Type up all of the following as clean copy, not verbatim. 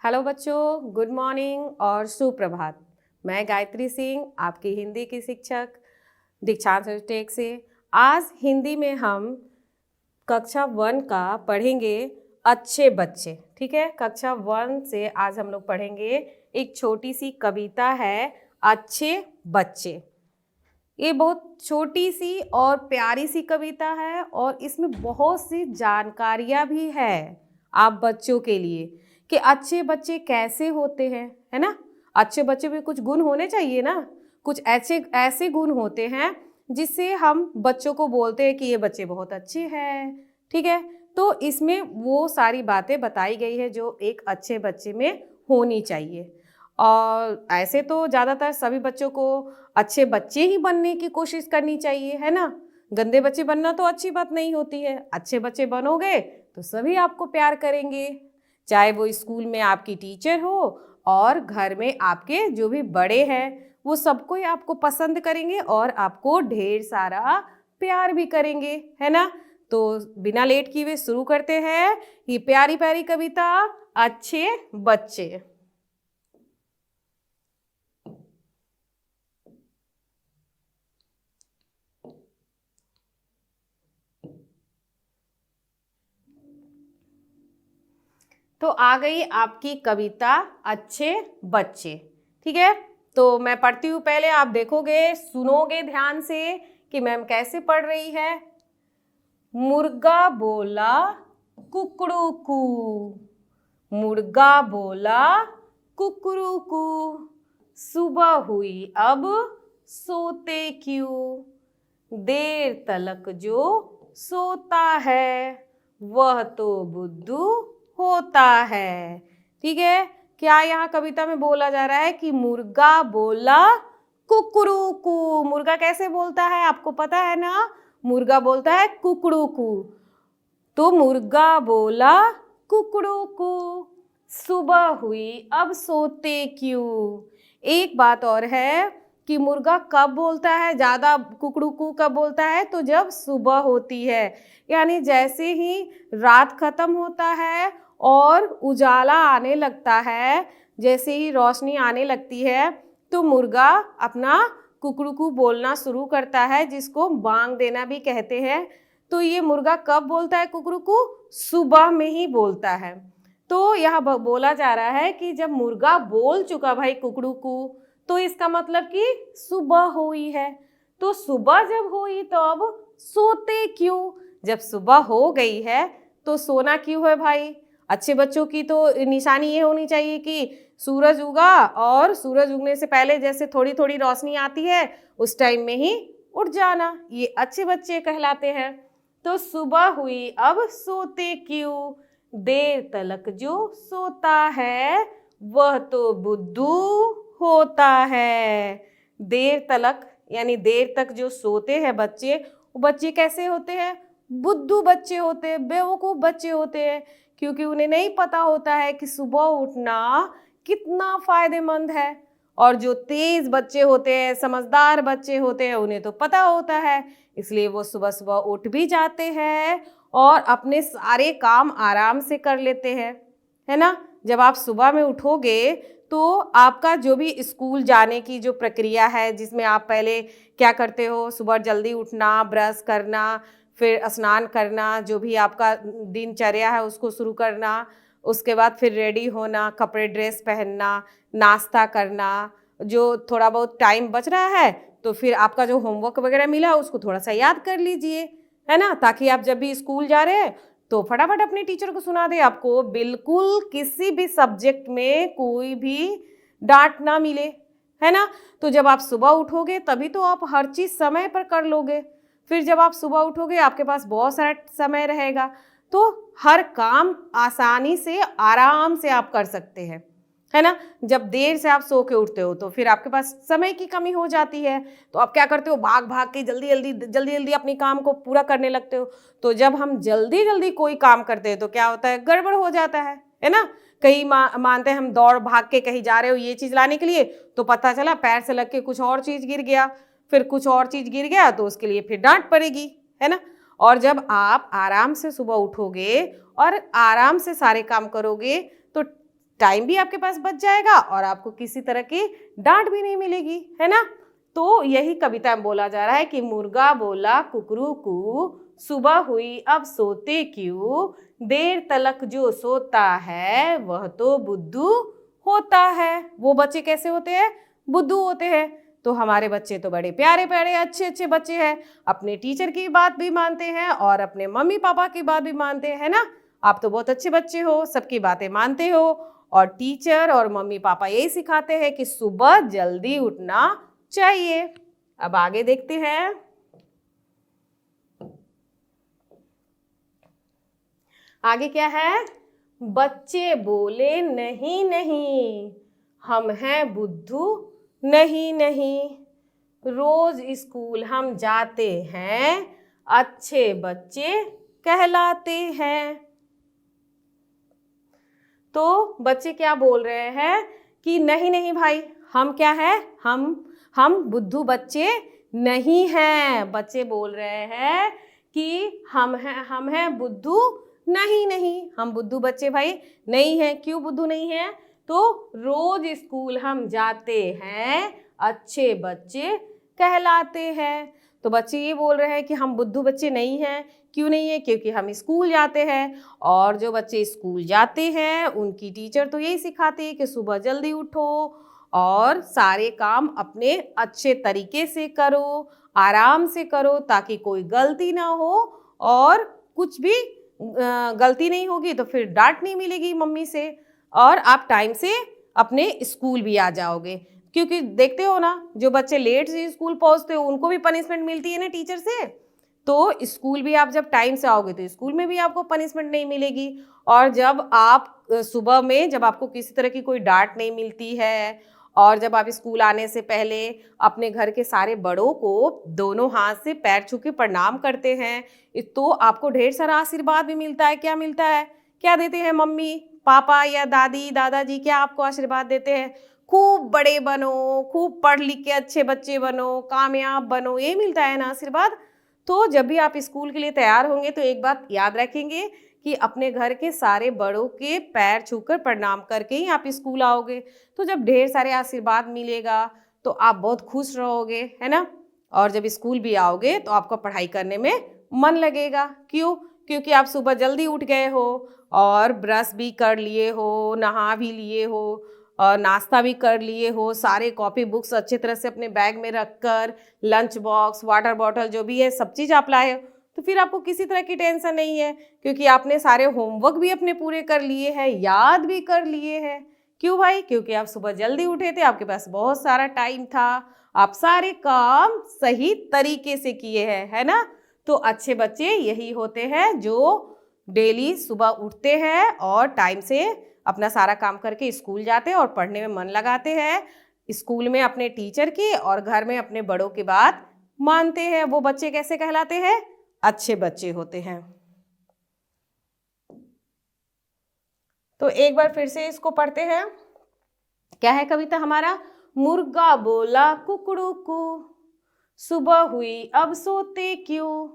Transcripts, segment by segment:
Hello बच्चों, good morning और सुप्रभात। मैं गायत्री सिंह, आपकी हिंदी की शिक्षक दीक्षांत टेक से। आज हिंदी में हम कक्षा 1 का पढ़ेंगे अच्छे बच्चे। ठीक है, कक्षा 1 से आज हम लोग पढ़ेंगे एक छोटी सी कविता है अच्छे बच्चे। ये बहुत छोटी सी और प्यारी सी कविता है और इसमें बहुत सी जानकारियाँ भी है आप बच्चों के लिए कि अच्छे बच्चे कैसे होते हैं, है ना। अच्छे बच्चे में कुछ गुण होने चाहिए ना, कुछ ऐसे ऐसे गुण होते हैं जिससे हम बच्चों को बोलते हैं कि ये बच्चे बहुत अच्छे हैं। ठीक है, तो इसमें वो सारी बातें बताई गई है जो एक अच्छे बच्चे में होनी चाहिए। और ऐसे तो ज़्यादातर सभी बच्चों को अच्छे बच्चे ही बनने की कोशिश करनी चाहिए, है ना। गंदे बच्चे बनना तो अच्छी बात नहीं होती है। अच्छे बच्चे बनोगे तो सभी आपको प्यार करेंगे, चाहे वो स्कूल में आपकी टीचर हो और घर में आपके जो भी बड़े हैं वो सबको ही आपको पसंद करेंगे और आपको ढेर सारा प्यार भी करेंगे, है ना। तो बिना लेट किए हुए शुरू करते हैं ये प्यारी प्यारी कविता अच्छे बच्चे। तो आ गई आपकी कविता अच्छे बच्चे। ठीक है, तो मैं पढ़ती हूँ, पहले आप देखोगे, सुनोगे ध्यान से कि मैम कैसे पढ़ रही है। मुर्गा बोला कुकड़ू, मुर्गा बोला कुकड़ू, सुबह हुई अब सोते क्यों, देर तलक जो सोता है वह तो बुद्धू होता है। ठीक है, क्या यहाँ कविता में बोला जा रहा है कि मुर्गा बोला कुकड़ू कू। मुर्गा कैसे बोलता है आपको पता है ना, मुर्गा बोलता है कुकड़ू कू। तो मुर्गा बोला कुकड़ू कू, सुबह हुई अब सोते क्यों। एक बात और है कि मुर्गा कब बोलता है, ज़्यादा कुकड़ू कू कब बोलता है, तो जब सुबह होती है, यानी जैसे ही रात खत्म होता है और उजाला आने लगता है, जैसे ही रोशनी आने लगती है तो मुर्गा अपना कुकड़ू बोलना शुरू करता है, जिसको बांग देना भी कहते हैं। तो ये मुर्गा कब बोलता है कुकड़ू? सुबह में ही बोलता है। तो यह बोला जा रहा है कि जब मुर्गा बोल चुका भाई कुकड़ू तो इसका मतलब कि सुबह हुई है। तो सुबह जब हुई तो अब सोते क्यों? जब सुबह हो गई है तो सोना क्यों है भाई? अच्छे बच्चों की तो निशानी ये होनी चाहिए कि सूरज उगा और सूरज उगने से पहले जैसे थोड़ी थोड़ी रोशनी आती है उस टाइम में ही उठ जाना, ये अच्छे बच्चे कहलाते हैं। तो सुबह हुई अब सोते क्यों, देर तलक जो सोता है वह तो बुद्धू होता है। देर तलक यानी देर तक जो सोते हैं बच्चे, वो बच्चे कैसे होते हैं? बुद्धू बच्चे होते हैं, बेवकूफ़ बच्चे होते हैं, क्योंकि उन्हें नहीं पता होता है कि सुबह उठना कितना फायदेमंद है। और जो तेज बच्चे होते हैं, समझदार बच्चे होते हैं, उन्हें तो पता होता है, इसलिए वो सुबह सुबह उठ भी जाते हैं और अपने सारे काम आराम से कर लेते हैं, है ना। जब आप सुबह में उठोगे तो आपका जो भी स्कूल जाने की जो प्रक्रिया है, जिसमें आप पहले क्या करते हो, सुबह जल्दी उठना, ब्रश करना, फिर स्नान करना, जो भी आपका दिनचर्या है उसको शुरू करना, उसके बाद फिर रेडी होना, कपड़े ड्रेस पहनना, नाश्ता करना, जो थोड़ा बहुत टाइम बच रहा है तो फिर आपका जो होमवर्क वगैरह मिला है उसको थोड़ा सा याद कर लीजिए, है ना, ताकि आप जब भी स्कूल जा रहे हैं तो फटाफट अपने टीचर को सुना दे। आपको बिल्कुल किसी भी सब्जेक्ट में कोई भी डांट ना मिले, है ना। तो जब आप सुबह उठोगे तभी तो आप हर चीज़ समय पर कर लोगे। फिर जब आप सुबह उठोगे आपके पास बहुत सारा समय रहेगा तो हर काम आसानी से आराम से आप कर सकते हैं, है ना। जब देर से आप सो के उठते हो तो फिर आपके पास समय की कमी हो जाती है, तो आप क्या करते हो, भाग भाग के जल्दी अपनी काम को पूरा करने लगते हो। तो जब हम जल्दी कोई काम करते हैं तो क्या होता है, गड़बड़ हो जाता है ना। कहीं मानते हैं हम दौड़ भाग के कहीं जा रहे हो ये चीज़ लाने के लिए, तो पता चला पैर से लग के कुछ और चीज़ गिर गया, फिर कुछ और चीज़ गिर गया तो उसके लिए फिर डांट पड़ेगी, है ना। और जब आप आराम से सुबह उठोगे और आराम से सारे काम करोगे तो टाइम भी आपके पास बच जाएगा और आपको किसी तरह की डांट भी नहीं मिलेगी, है ना। तो यही कविता में बोला जा रहा है कि मुर्गा बोला कुकरू, सुबह हुई अब सोते क्यों, देर तलक जो सोता है वह तो बुद्धू होता है। वो बच्चे कैसे होते हैं? बुद्धू होते हैं। तो हमारे बच्चे तो बड़े प्यारे प्यारे अच्छे अच्छे बच्चे हैं, अपने टीचर की बात भी मानते हैं और अपने मम्मी पापा की बात भी मानते हैं, है ना। आप तो बहुत अच्छे बच्चे हो, सबकी बातें मानते हो और टीचर और मम्मी पापा यही सिखाते हैं कि सुबह जल्दी उठना चाहिए। अब आगे देखते हैं। आगे क्या है? बच्चे बोले नहीं नहीं, हम हैं बुद्धू नहीं नहीं, रोज स्कूल हम जाते हैं, अच्छे बच्चे कहलाते हैं। तो बच्चे क्या बोल रहे हैं कि नहीं नहीं भाई, हम क्या है, हम बुद्धू बच्चे नहीं हैं। बच्चे बोल रहे हैं कि हम हैं बुद्धू नहीं नहीं, हम बुद्धू बच्चे भाई नहीं हैं। क्यों बुद्धू नहीं हैं? तो रोज स्कूल हम जाते हैं, अच्छे बच्चे कहलाते हैं। तो बच्चे ये बोल रहे हैं कि हम बुद्धू बच्चे नहीं हैं। क्यों नहीं है? क्योंकि हम स्कूल जाते हैं और जो बच्चे स्कूल जाते हैं उनकी टीचर तो यही सिखाती है कि सुबह जल्दी उठो और सारे काम अपने अच्छे तरीके से करो, आराम से करो, ताकि कोई गलती ना हो और कुछ भी गलती नहीं होगी तो फिर डांट नहीं मिलेगी मम्मी से और आप टाइम से अपने स्कूल भी आ जाओगे। क्योंकि देखते हो ना, जो बच्चे लेट से स्कूल पहुंचते हो उनको भी पनिशमेंट मिलती है ना टीचर से। तो स्कूल भी आप जब टाइम से आओगे तो स्कूल में भी आपको पनिशमेंट नहीं मिलेगी। और जब आप सुबह में जब आपको किसी तरह की कोई डांट नहीं मिलती है और जब आप स्कूल आने से पहले अपने घर के सारे बड़ों को दोनों हाथ से पैर छू के प्रणाम करते हैं तो आपको ढेर सारा आशीर्वाद भी मिलता है। क्या मिलता है? क्या देते हैं मम्मी पापा या दादी दादाजी? क्या आपको आशीर्वाद देते हैं? खूब बड़े बनो, खूब पढ़ लिख के अच्छे बच्चे बनो, कामयाब बनो, ये मिलता है ना आशीर्वाद। तो जब भी आप स्कूल के लिए तैयार होंगे तो एक बात याद रखेंगे कि अपने घर के सारे बड़ों के पैर छूकर प्रणाम करके ही आप स्कूल आओगे। तो जब ढेर सारे आशीर्वाद मिलेगा तो आप बहुत खुश रहोगे, है ना। और जब स्कूल भी आओगे तो आपको पढ़ाई करने में मन लगेगा। क्यों? क्योंकि आप सुबह जल्दी उठ गए हो और ब्रश भी कर लिए हो, नहा भी लिए हो और नाश्ता भी कर लिए हो, सारे कॉपी बुक्स अच्छी तरह से अपने बैग में रखकर, लंच बॉक्स, वाटर बॉटल जो भी है सब चीज़ आप लाए हो। तो फिर आपको किसी तरह की टेंशन नहीं है क्योंकि आपने सारे होमवर्क भी अपने पूरे कर लिए हैं, याद भी कर लिए हैं। क्यों भाई? क्योंकि आप सुबह जल्दी उठे थे, आपके पास बहुत सारा टाइम था, आप सारे काम सही तरीके से किए हैं, है ना। तो अच्छे बच्चे यही होते हैं जो डेली सुबह उठते हैं और टाइम से अपना सारा काम करके स्कूल जाते हैं और पढ़ने में मन लगाते हैं, स्कूल में अपने टीचर की और घर में अपने बड़ों की बात मानते हैं। वो बच्चे कैसे कहलाते हैं? अच्छे बच्चे होते हैं। तो एक बार फिर से इसको पढ़ते हैं। क्या है कविता हमारा? मुर्गा बोला कुकड़ू को, सुबह हुई अब सोते क्यों,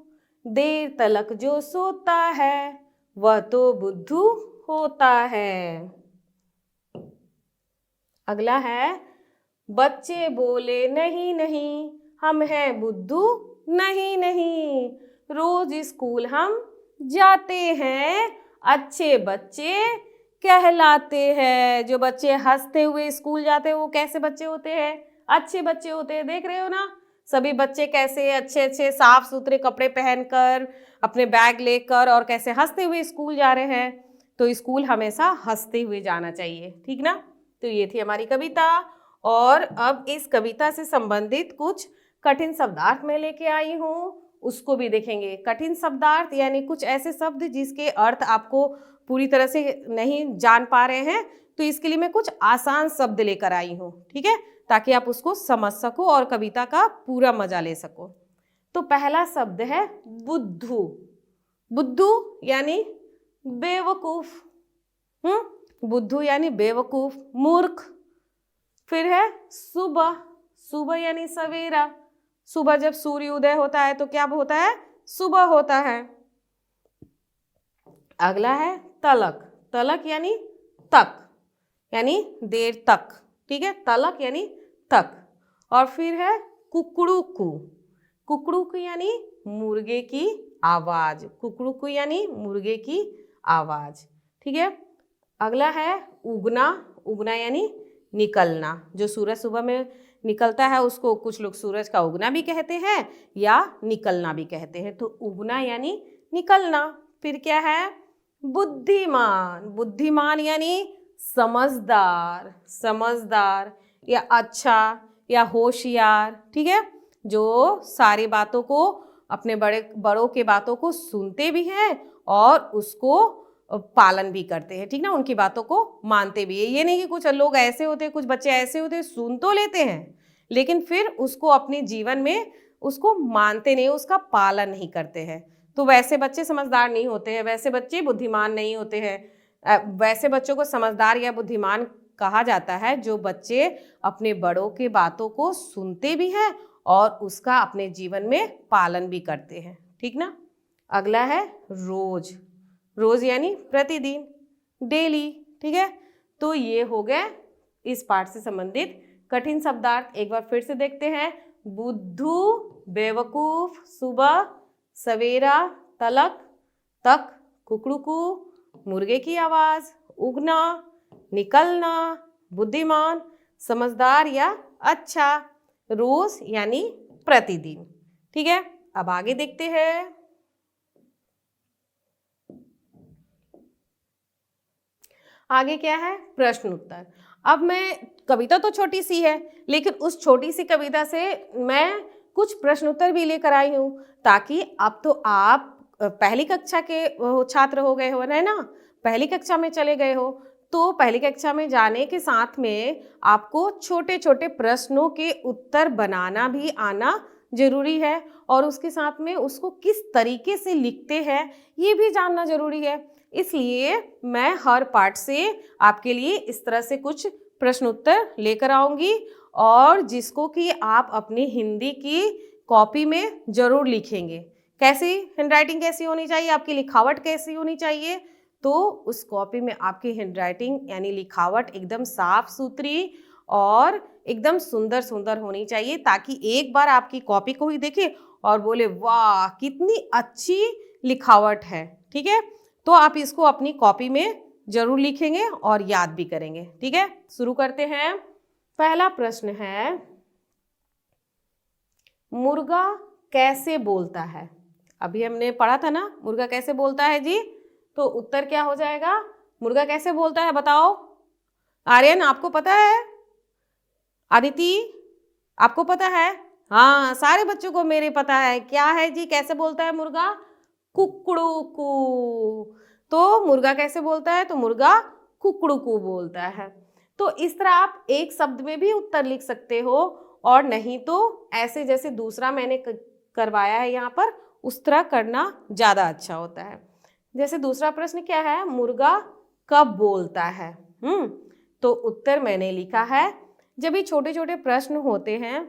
देर तलक जो सोता है वह तो बुद्धू होता है। अगला है, बच्चे बोले नहीं नहीं, हम हैं बुद्धू नहीं नहीं, रोज स्कूल हम जाते हैं, अच्छे बच्चे कहलाते हैं। जो बच्चे हंसते हुए स्कूल जाते हैं वो कैसे बच्चे होते हैं? अच्छे बच्चे होते हैं। देख रहे हो ना सभी बच्चे कैसे अच्छे अच्छे साफ सुथरे कपड़े पहनकर, अपने बैग लेकर और कैसे हंसते हुए स्कूल जा रहे हैं। तो स्कूल हमेशा हंसते हुए जाना चाहिए, ठीक ना। तो ये थी हमारी कविता और अब इस कविता से संबंधित कुछ कठिन शब्दार्थ मैं लेके आई हूँ, उसको भी देखेंगे। कठिन शब्दार्थ यानी कुछ ऐसे शब्द जिसके अर्थ आपको पूरी तरह से नहीं जान पा रहे हैं, तो इसके लिए मैं कुछ आसान शब्द लेकर आई हूँ, ठीक है, ताकि आप उसको समझ सको और कविता का पूरा मजा ले सको। तो पहला शब्द है बुद्धू। बुद्धू यानी बेवकूफ, बुद्धू यानी बेवकूफ, मूर्ख। फिर है सुबह। सुबह यानी सवेरा। सुबह जब सूर्य उदय होता है तो क्या होता है? सुबह होता है। अगला है तलक। तलक यानी तक। यानी देर तक, ठीक है, तलक यानी तक। और फिर है कुकड़ूकू, कुकड़ूकू यानी मुर्गे की आवाज, कुकड़ूकू यानी मुर्गे की आवाज, ठीक है। अगला है उगना, उगना यानी निकलना, जो सूरज सुबह में निकलता है उसको कुछ लोग सूरज का उगना भी कहते हैं या निकलना भी कहते हैं। तो उगना यानी निकलना। फिर क्या है बुद्धिमान, बुद्धिमान यानी समझदार, समझदार या अच्छा या होशियार, ठीक है, जो सारी बातों को अपने बड़ों के बातों को सुनते भी हैं और उसको पालन भी करते हैं, ठीक ना, उनकी बातों को मानते भी है। ये नहीं कि कुछ लोग ऐसे होते हैं, कुछ बच्चे ऐसे होते हैं, सुन तो लेते हैं लेकिन फिर उसको अपने जीवन में उसको मानते नहीं, उसका पालन नहीं करते हैं। तो वैसे बच्चे समझदार नहीं होते हैं, वैसे बच्चे बुद्धिमान नहीं होते हैं। वैसे बच्चों को समझदार या बुद्धिमान कहा जाता है जो बच्चे अपने बड़ों के बातों को सुनते भी हैं और उसका अपने जीवन में पालन भी करते हैं, ठीक ना। अगला है रोज, रोज यानी प्रतिदिन, डेली, ठीक है। तो ये हो गए इस पाठ से संबंधित कठिन शब्दार्थ। एक बार फिर से देखते हैं। बुद्धू, बेवकूफ, सुबह, सवेरा, तलक, तक, कुकड़ूकू, मुर्गे की आवाज, उगना, निकलना, बुद्धिमान, समझदार या अच्छा, रोज यानी प्रतिदिन, ठीक है। अब आगे देखते हैं। आगे क्या है प्रश्न उत्तर। अब मैं, कविता तो छोटी सी है लेकिन उस छोटी सी कविता से मैं कुछ प्रश्न उत्तर भी लेकर आई हूँ, ताकि अब तो आप पहली कक्षा के छात्र हो गए हो ना, पहली कक्षा में चले गए हो, तो पहली कक्षा में जाने के साथ में आपको छोटे छोटे प्रश्नों के उत्तर बनाना भी आना जरूरी है और उसके साथ में उसको किस तरीके से लिखते हैं ये भी जानना जरूरी है। इसलिए मैं हर पार्ट से आपके लिए इस तरह से कुछ प्रश्न उत्तर लेकर आऊंगी और जिसको कि आप अपनी हिंदी की कॉपी में जरूर लिखेंगे। कैसी हैंडराइटिंग कैसी होनी चाहिए, आपकी लिखावट कैसी होनी चाहिए, तो उस कॉपी में आपकी हैंडराइटिंग यानी लिखावट एकदम साफ सुथरी और एकदम सुंदर सुंदर होनी चाहिए, ताकि एक बार आपकी कॉपी को ही देखे और बोले वाह कितनी अच्छी लिखावट है, ठीक है। तो आप इसको अपनी कॉपी में जरूर लिखेंगे और याद भी करेंगे, ठीक है। शुरू करते हैं। पहला प्रश्न है मुर्गा कैसे बोलता है। अभी हमने पढ़ा था ना मुर्गा कैसे बोलता है जी, तो उत्तर क्या हो जाएगा, मुर्गा कैसे बोलता है बताओ। आर्यन आपको पता है, आदिति आपको पता है, हाँ सारे बच्चों को मेरे पता है, क्या है जी कैसे बोलता है मुर्गा, कुकड़ूकू। तो मुर्गा कैसे बोलता है, तो मुर्गा कुकड़ूकू बोलता है। तो इस तरह आप एक शब्द में भी उत्तर लिख सकते हो और नहीं तो ऐसे जैसे दूसरा मैंने करवाया है यहाँ पर उस तरह करना ज़्यादा अच्छा होता है। जैसे दूसरा प्रश्न क्या है, मुर्गा कब बोलता है। तो उत्तर मैंने लिखा है, जब ये छोटे छोटे प्रश्न होते हैं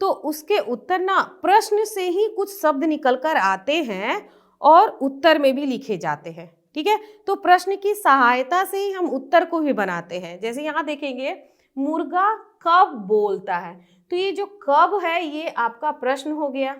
तो उसके उत्तर ना प्रश्न से ही कुछ शब्द निकल कर आते हैं और उत्तर में भी लिखे जाते हैं, ठीक है। तो प्रश्न की सहायता से ही हम उत्तर को भी बनाते हैं। जैसे यहाँ देखेंगे मुर्गा कब बोलता है, तो ये जो कब है ये आपका प्रश्न हो गया,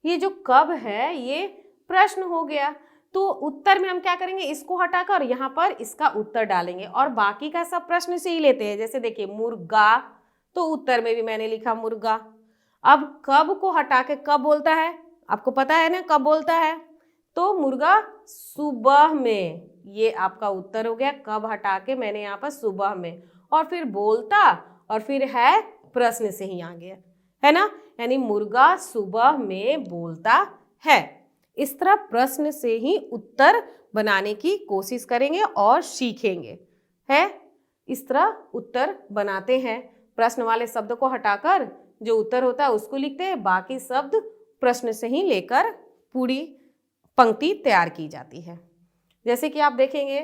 ये जो कब है ये प्रश्न हो गया। तो उत्तर में हम क्या करेंगे, इसको हटाकर यहाँ पर इसका उत्तर डालेंगे और बाकी का सब प्रश्न से ही लेते हैं। जैसे देखिए मुर्गा, तो उत्तर में भी मैंने लिखा मुर्गा। अब कब को हटा के कब बोलता है, आपको पता है ना कब बोलता है, तो मुर्गा सुबह में, ये आपका उत्तर हो गया। कब हटा के मैंने यहाँ पर सुबह में, और फिर बोलता और फिर है प्रश्न से ही आ गया, है ना, यानी मुर्गा सुबह में बोलता है। इस तरह प्रश्न से ही उत्तर बनाने की कोशिश करेंगे और सीखेंगे, है। इस तरह उत्तर बनाते हैं, प्रश्न वाले शब्द को हटाकर जो उत्तर होता है उसको लिखते हैं, बाकी शब्द प्रश्न से ही लेकर पूरी पंक्ति तैयार की जाती है। जैसे कि आप देखेंगे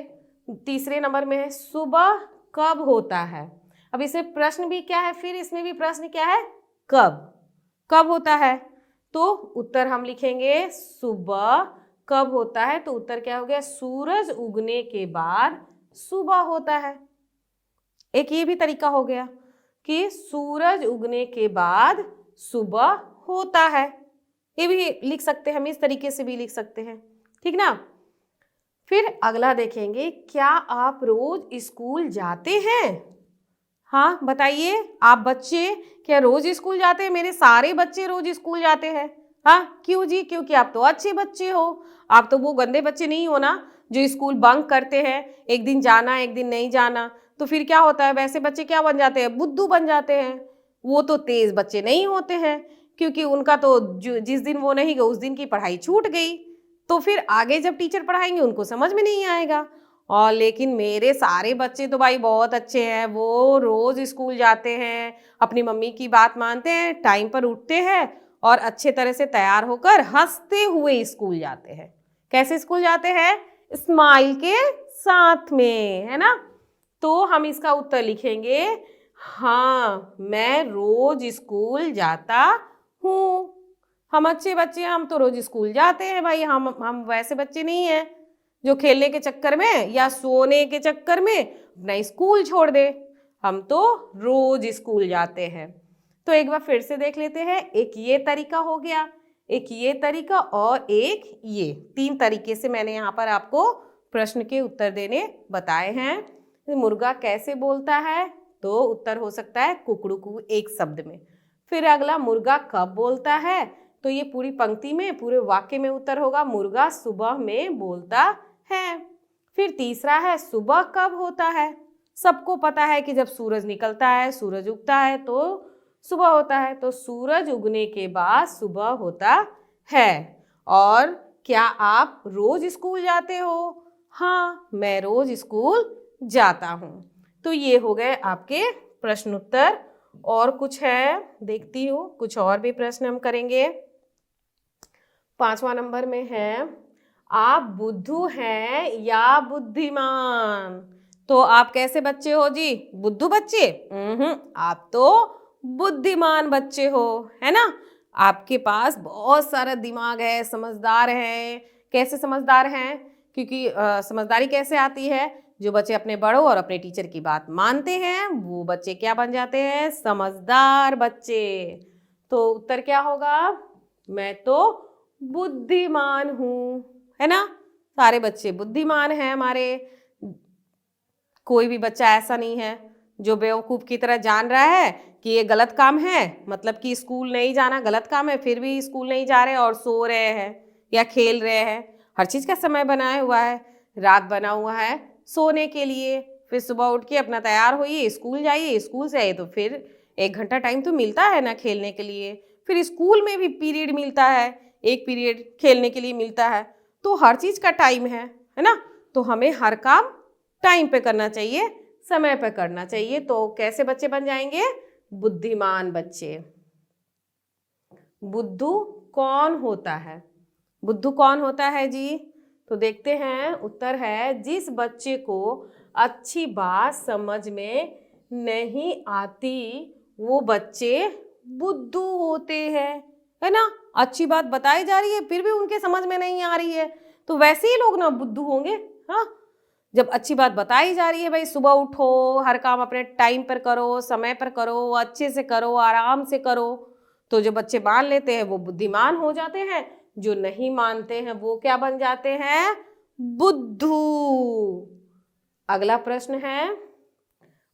तीसरे नंबर में है सुबह कब होता है। अब इसमें प्रश्न भी क्या है, फिर इसमें भी प्रश्न क्या है, कब, कब होता है। तो उत्तर हम लिखेंगे सुबह कब होता है? तो उत्तर क्या हो गया? सूरज उगने के बाद सुबह होता है। एक ये भी तरीका हो गया कि सूरज उगने के बाद सुबह होता है। ये भी लिख सकते हैं हम, इस तरीके से भी लिख सकते हैं, ठीक ना। फिर अगला देखेंगे, क्या आप रोज स्कूल जाते हैं? हाँ बताइए, आप बच्चे क्या रोज स्कूल जाते हैं? मेरे सारे बच्चे रोज स्कूल जाते हैं। हाँ क्यों जी? क्योंकि आप तो अच्छे बच्चे हो, आप तो वो गंदे बच्चे नहीं हो ना जो स्कूल बंक करते हैं, एक दिन जाना एक दिन नहीं जाना। तो फिर क्या होता है, वैसे बच्चे क्या बन जाते हैं? बुद्धू बन जाते हैं। वो तो तेज बच्चे नहीं होते हैं, क्योंकि उनका तो जिस दिन वो नहीं गए उस दिन की पढ़ाई छूट गई, तो फिर आगे जब टीचर पढ़ाएंगे उनको समझ में नहीं आएगा। और लेकिन मेरे सारे बच्चे तो भाई बहुत अच्छे हैं, वो रोज स्कूल जाते हैं, अपनी मम्मी की बात मानते हैं, टाइम पर उठते हैं और अच्छे तरह से तैयार होकर हंसते हुए स्कूल जाते हैं। कैसे स्कूल जाते हैं? स्माइल के साथ में, है ना। तो हम इसका उत्तर लिखेंगे, हाँ मैं रोज स्कूल जाता हूँ। हम अच्छे बच्चे हैं, हम तो रोज स्कूल जाते हैं भाई। हम वैसे बच्चे नहीं हैं जो खेलने के चक्कर में या सोने के चक्कर में अपना स्कूल छोड़ दे। हम तो रोज स्कूल जाते हैं। तो एक बार फिर से देख लेते हैं, एक ये तरीका हो गया, एक ये तरीका और एक ये, 3 तरीके से मैंने यहाँ पर आपको प्रश्न के उत्तर देने बताए हैं। मुर्गा कैसे बोलता है? तो उत्तर हो सकता है कुकड़ू एक शब्द में। फिर अगला, मुर्गा कब बोलता है? तो ये पूरी पंक्ति में, पूरे वाक्य में उत्तर होगा मुर्गा सुबह में बोलता है। फिर तीसरा है, सुबह कब होता है? सबको पता है कि जब सूरज निकलता है, सूरज उगता है तो सुबह होता है, तो सूरज उगने के बाद सुबह होता है। और क्या आप रोज स्कूल जाते हो? हाँ मैं रोज स्कूल जाता हूँ। तो ये हो गए आपके प्रश्न उत्तर। और कुछ है, देखती हूँ, कुछ और भी प्रश्न हम करेंगे। 5वां नंबर में है, आप बुद्धू हैं या बुद्धिमान? तो आप कैसे बच्चे हो जी? बुद्धू बच्चे? आप तो बुद्धिमान बच्चे हो, है ना। आपके पास बहुत सारा दिमाग है, समझदार हैं। कैसे समझदार हैं? क्योंकि समझदारी कैसे आती है? जो बच्चे अपने बड़ों और अपने टीचर की बात मानते हैं वो बच्चे क्या बन जाते हैं? समझदार बच्चे। तो उत्तर क्या होगा? मैं तो बुद्धिमान हूँ, है ना। सारे बच्चे बुद्धिमान हैं हमारे। कोई भी बच्चा ऐसा नहीं है जो बेवकूफ़ की तरह जान रहा है कि ये गलत काम है, मतलब कि स्कूल नहीं जाना गलत काम है, फिर भी स्कूल नहीं जा रहे और सो रहे हैं या खेल रहे हैं। हर चीज़ का समय बनाया हुआ है, रात बना हुआ है सोने के लिए, फिर सुबह उठ के अपना तैयार होइए, स्कूल जाइए, स्कूल से आइए तो फिर 1 घंटा टाइम तो मिलता है ना खेलने के लिए, फिर स्कूल में भी पीरियड मिलता है, 1 पीरियड खेलने के लिए मिलता है। तो हर चीज़ का टाइम है ना। तो हमें हर काम टाइम पे करना चाहिए, समय पे करना चाहिए। तो कैसे बच्चे बन जाएंगे? बुद्धिमान बच्चे। बुद्धू कौन होता है? बुद्धू कौन होता है जी? तो देखते हैं, उत्तर है, जिस बच्चे को अच्छी बात समझ में नहीं आती वो बच्चे बुद्धू होते हैं, है ना। अच्छी बात बताई जा रही है फिर भी उनके समझ में नहीं आ रही है, तो वैसे ही लोग ना बुद्धू होंगे। हाँ, जब अच्छी बात बताई जा रही है, भाई सुबह उठो, हर काम अपने टाइम पर करो, समय पर करो, अच्छे से करो, आराम से करो, तो जो बच्चे मान लेते हैं वो बुद्धिमान हो जाते हैं, जो नहीं मानते हैं वो क्या बन जाते हैं? बुद्धू। अगला प्रश्न है,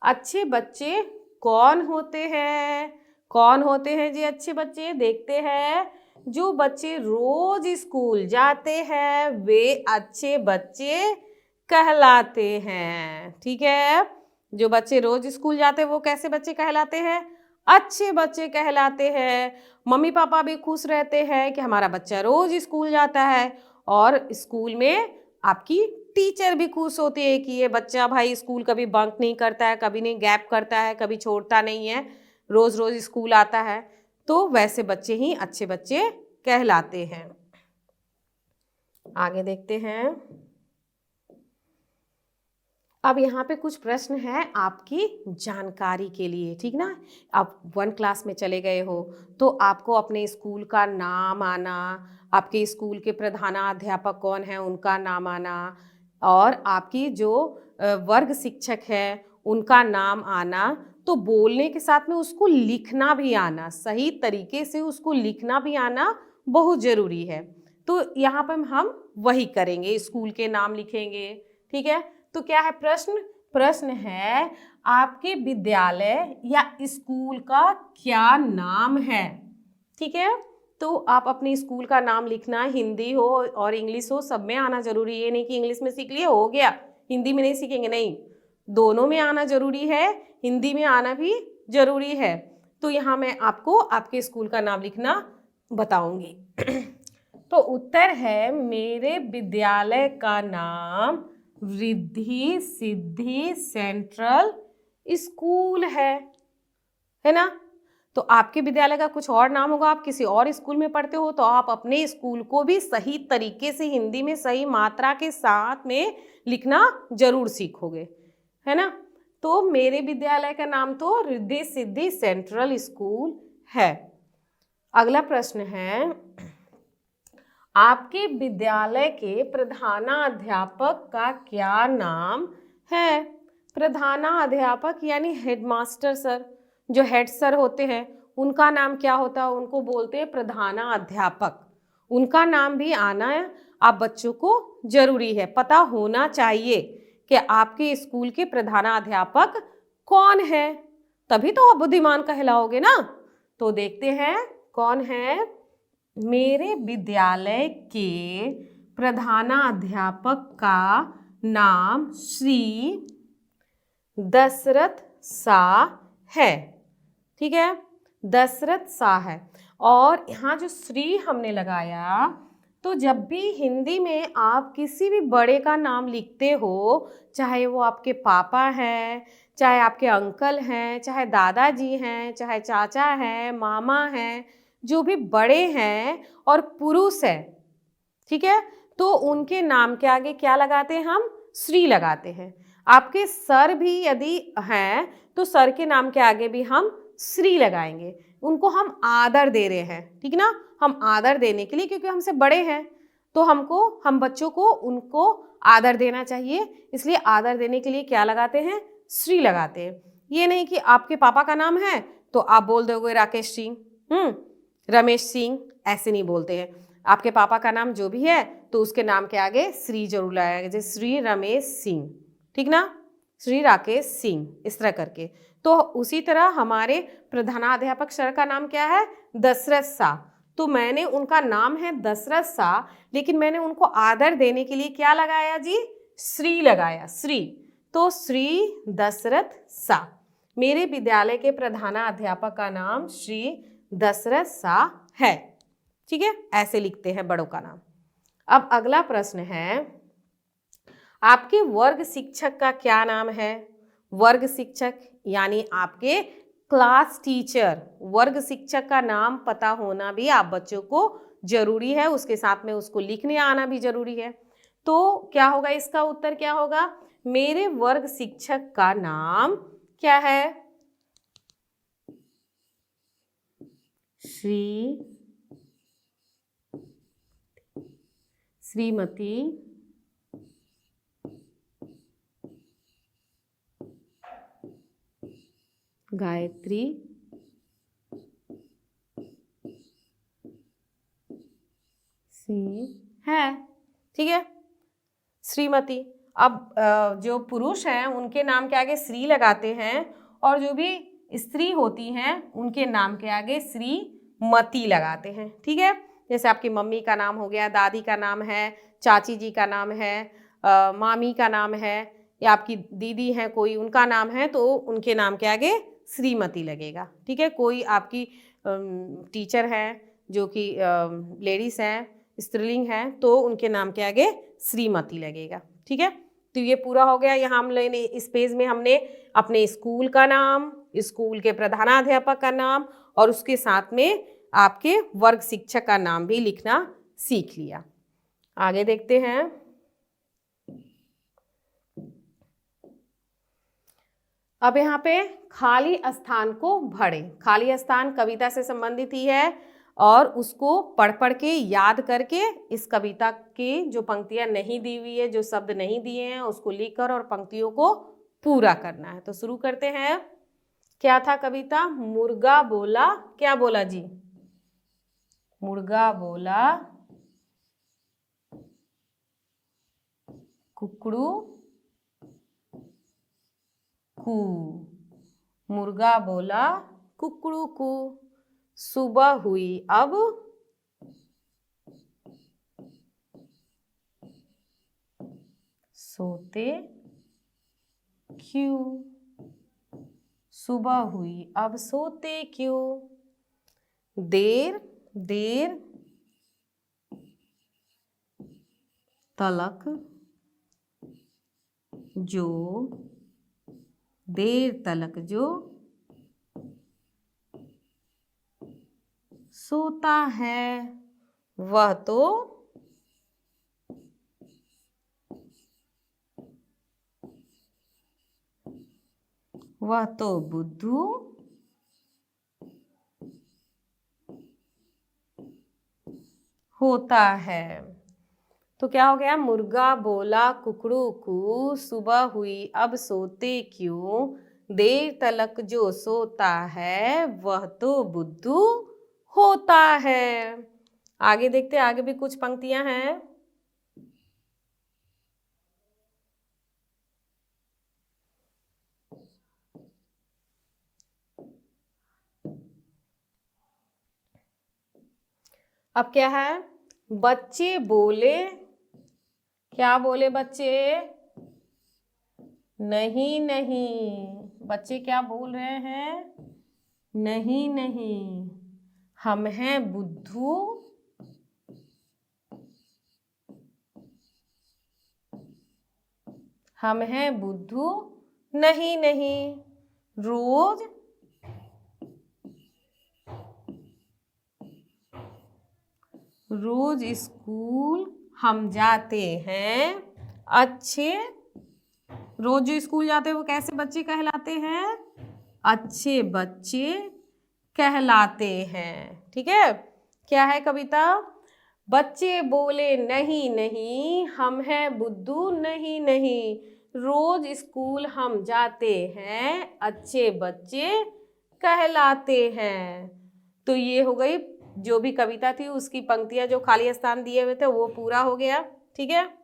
अच्छे बच्चे कौन होते हैं? कौन होते हैं जी अच्छे बच्चे? देखते हैं, जो बच्चे रोज स्कूल जाते हैं वे अच्छे बच्चे कहलाते हैं। ठीक है, जो बच्चे रोज स्कूल जाते हैं वो कैसे बच्चे कहलाते हैं? अच्छे बच्चे कहलाते हैं। मम्मी पापा भी खुश रहते हैं कि हमारा बच्चा रोज स्कूल जाता है, और स्कूल में आपकी टीचर भी खुश होती है कि ये बच्चा भाई स्कूल कभी बंक नहीं करता है, कभी नहीं गैप करता है, कभी छोड़ता नहीं है, रोज रोज स्कूल आता है। तो वैसे बच्चे ही अच्छे बच्चे कहलाते हैं। आगे देखते हैं, अब यहाँ पे कुछ प्रश्न है आपकी जानकारी के लिए, ठीक ना। आप 1 क्लास में चले गए हो तो आपको अपने स्कूल का नाम आना, आपके स्कूल के प्रधानाध्यापक कौन है उनका नाम आना, और आपकी जो वर्ग शिक्षक है उनका नाम आना। तो बोलने के साथ में उसको लिखना भी आना, सही तरीके से उसको लिखना भी आना बहुत ज़रूरी है। तो यहाँ पर हम वही करेंगे, स्कूल के नाम लिखेंगे, ठीक है। तो क्या है प्रश्न है आपके विद्यालय या स्कूल का क्या नाम है, ठीक है। तो आप अपने स्कूल का नाम लिखना, हिंदी हो और इंग्लिश हो, सब में आना जरूरी है। ये नहीं कि इंग्लिश में सीख लिए हो गया, हिंदी में नहीं सीखेंगे, नहीं, दोनों में आना जरूरी है, हिंदी में आना भी जरूरी है। तो यहाँ मैं आपको आपके स्कूल का नाम लिखना बताऊंगी। तो उत्तर है मेरे विद्यालय का नाम रिद्धि सिद्धि सेंट्रल स्कूल है ना। तो आपके विद्यालय का कुछ और नाम होगा, आप किसी और स्कूल में पढ़ते हो तो आप अपने स्कूल को भी सही तरीके से हिंदी में सही मात्रा के साथ में लिखना जरूर सीखोगे, है ना। तो मेरे विद्यालय का नाम तो रिद्धि सिद्धि सेंट्रल स्कूल है। अगला प्रश्न है आपके विद्यालय के प्रधानाध्यापक का क्या नाम है। प्रधानाध्यापक यानी हेडमास्टर सर, जो हेड सर होते हैं उनका नाम क्या होता है, उनको बोलते हैं प्रधानाध्यापक। उनका नाम भी आना है आप बच्चों को जरूरी है, पता होना चाहिए कि आपके स्कूल के प्रधानाध्यापक कौन है, तभी तो आप बुद्धिमान कहलाओगे ना। तो देखते हैं कौन है। मेरे विद्यालय के प्रधानाध्यापक का नाम श्री दशरथ शाह है, ठीक है, दशरथ शाह है। और यहाँ जो श्री हमने लगाया, तो जब भी हिंदी में आप किसी भी बड़े का नाम लिखते हो, चाहे वो आपके पापा हैं, चाहे आपके अंकल हैं, चाहे दादाजी हैं, चाहे चाचा हैं, मामा हैं, जो भी बड़े हैं और पुरुष है, ठीक है, तो उनके नाम के आगे क्या लगाते हैं हम, श्री लगाते हैं। आपके सर भी यदि हैं तो सर के नाम के आगे भी हम श्री लगाएंगे, उनको हम आदर दे रहे हैं, ठीक ना। हम आदर देने के लिए, क्योंकि हमसे बड़े हैं तो हम बच्चों को उनको आदर देना चाहिए, इसलिए आदर देने के लिए क्या लगाते हैं, श्री लगाते हैं। ये नहीं कि आपके पापा का नाम है तो आप बोल दोगे राकेश सिंह, रमेश सिंह, ऐसे नहीं बोलते हैं। आपके पापा का नाम जो भी है तो उसके नाम के आगे श्री जरूर लगाएगा, जैसे श्री रमेश सिंह, ठीक ना, श्री राकेश सिंह, इस तरह करके। तो उसी तरह हमारे प्रधानाध्यापक सर का नाम क्या है, दशरथ शाह। तो मैंने उनका नाम है दशरथ शाह, लेकिन मैंने उनको आदर देने के लिए क्या लगाया जी, श्री लगाया, श्री। तो श्री दशरथ शाह, मेरे विद्यालय के प्रधानाध्यापक का नाम श्री दशरथ शाह है, ठीक है, ऐसे लिखते हैं बड़ों का नाम। अब अगला प्रश्न है आपके वर्ग शिक्षक का क्या नाम है। वर्ग शिक्षक यानी आपके क्लास टीचर, वर्ग शिक्षक का नाम पता होना भी आप बच्चों को जरूरी है, उसके साथ में उसको लिखने आना भी जरूरी है। तो क्या होगा, इसका उत्तर क्या होगा, मेरे वर्ग शिक्षक का नाम क्या है, श्रीमती गायत्री सिंह है, ठीक है, श्रीमती। अब जो पुरुष हैं उनके नाम के आगे श्री लगाते हैं, और जो भी स्त्री होती हैं उनके नाम के आगे श्रीमती लगाते हैं, ठीक है। जैसे आपकी मम्मी का नाम हो गया, दादी का नाम है, चाची जी का नाम है, मामी का नाम है, या आपकी दीदी हैं कोई, उनका नाम है तो उनके नाम के आगे श्रीमती लगेगा, ठीक है। कोई आपकी टीचर हैं जो कि लेडीज़ हैं, स्त्रीलिंग हैं, तो उनके नाम के आगे श्रीमती लगेगा, ठीक है। तो ये पूरा हो गया। यहाँ हम लेने इस पेज में हमने अपने स्कूल का नाम, स्कूल के प्रधानाध्यापक का नाम और उसके साथ में आपके वर्ग शिक्षक का नाम भी लिखना सीख लिया। आगे देखते हैं। अब यहाँ पे खाली स्थान को भरें। खाली स्थान कविता से संबंधित ही है और उसको पढ़ पढ़ के याद करके इस कविता की जो पंक्तियां नहीं दी हुई है, जो शब्द नहीं दिए हैं, उसको लिखकर और पंक्तियों को पूरा करना है। तो शुरू करते हैं। क्या था कविता? मुर्गा बोला, क्या बोला जी? मुर्गा बोला कुकड़ू कू। मुर्गा बोला कुकड़ू कू। सुबह हुई अब सोते क्यों? सुबह हुई अब सोते क्यों? देर देर तलक जो, देर तलक जो सोता है वह तो बुद्धू होता है। तो क्या हो गया? मुर्गा बोला कुकड़ू कू, सुबह हुई अब सोते क्यों? देर तलक जो सोता है वह तो बुद्धू होता है। आगे देखते हैं, आगे भी कुछ पंक्तियां हैं। अब क्या है? बच्चे बोले, क्या बोले बच्चे? नहीं नहीं। बच्चे क्या बोल रहे हैं? नहीं नहीं, हम हैं बुद्धू हम हैं बुद्धू नहीं नहीं। रोज रोज स्कूल हम जाते हैं अच्छे। रोज जो स्कूल जाते हैं वो कैसे बच्चे कहलाते हैं? अच्छे बच्चे कहलाते हैं। ठीक है। क्या है कविता? बच्चे बोले नहीं नहीं, हम हैं बुद्धू नहीं नहीं। रोज स्कूल हम जाते हैं अच्छे बच्चे कहलाते हैं। तो ये हो गई जो भी कविता थी उसकी पंक्तियां, जो खाली स्थान दिए हुए थे वो पूरा हो गया। ठीक है।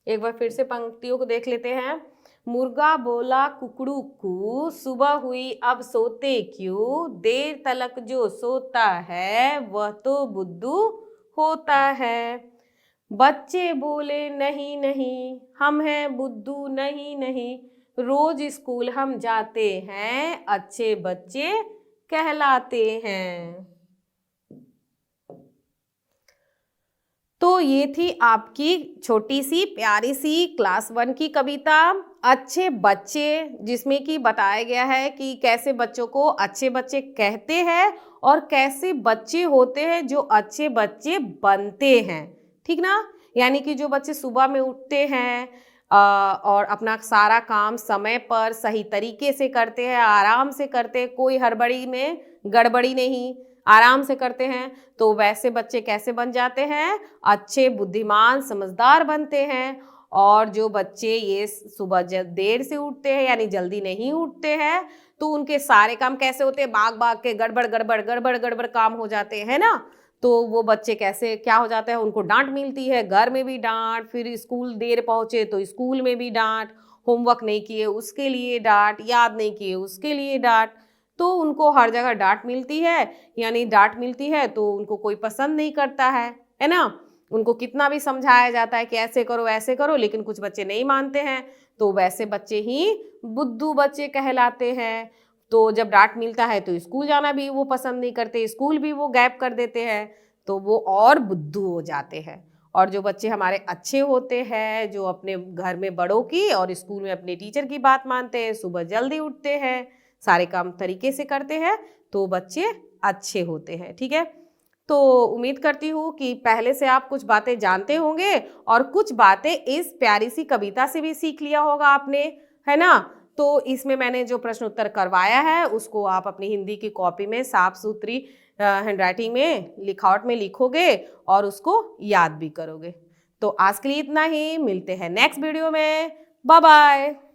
एक बार फिर से पंक्तियों को देख लेते हैं। मुर्गा बोला कुकड़ू कू, सुबह हुई अब सोते क्यों? देर तलक जो सोता है वह तो बुद्धू होता है। बच्चे बोले नहीं नहीं, हम हैं बुद्धू नहीं नहीं। रोज स्कूल हम जाते हैं अच्छे बच्चे कहलाते हैं। तो ये थी आपकी छोटी सी प्यारी सी क्लास 1 की कविता अच्छे बच्चे, जिसमें कि बताया गया है कि कैसे बच्चों को अच्छे बच्चे कहते हैं और कैसे बच्चे होते हैं जो अच्छे बच्चे बनते हैं। ठीक ना? यानी कि जो बच्चे सुबह में उठते हैं और अपना सारा काम समय पर सही तरीके से करते हैं, आराम से करते हैं, कोई हड़बड़ी में गड़बड़ी नहीं, आराम से करते हैं, तो वैसे बच्चे कैसे बन जाते हैं? अच्छे बुद्धिमान समझदार बनते हैं। और जो बच्चे ये सुबह देर से उठते हैं यानी जल्दी नहीं उठते हैं, तो उनके सारे काम कैसे होते हैं? भाग भाग के गड़बड़ गड़बड़ गड़बड़ गड़बड़ काम हो जाते हैं ना। तो वो बच्चे कैसे क्या हो जाता है? उनको डांट मिलती है, घर में भी डांट, फिर स्कूल देर पहुंचे तो स्कूल में भी डांट, होमवर्क नहीं किए उसके लिए डांट, याद नहीं किए उसके लिए डांट। तो उनको हर जगह डांट मिलती है, यानी डांट मिलती है तो उनको कोई पसंद नहीं करता है ना। उनको कितना भी समझाया जाता है कि ऐसे करो ऐसे करो, लेकिन कुछ बच्चे नहीं मानते हैं, तो वैसे बच्चे ही बुद्धू बच्चे कहलाते हैं। तो जब डांट मिलता है तो स्कूल जाना भी वो पसंद नहीं करते, स्कूल भी वो गैप कर देते हैं, तो वो और बुद्धू हो जाते हैं। और जो बच्चे हमारे अच्छे होते हैं, जो अपने घर में बड़ों की और स्कूल में अपने टीचर की बात मानते हैं, सुबह जल्दी उठते हैं, सारे काम तरीके से करते हैं, तो बच्चे अच्छे होते हैं। ठीक है। तो उम्मीद करती हूँ कि पहले से आप कुछ बातें जानते होंगे और कुछ बातें इस प्यारी सी कविता से भी सीख लिया होगा आपने, है ना। तो इसमें मैंने जो प्रश्न उत्तर करवाया है उसको आप अपनी हिंदी की कॉपी में साफ सुथरी हैंडराइटिंग में लिखावट में लिखोगे और उसको याद भी करोगे। तो आज के लिए इतना ही, मिलते हैं नेक्स्ट वीडियो में। Bye bye.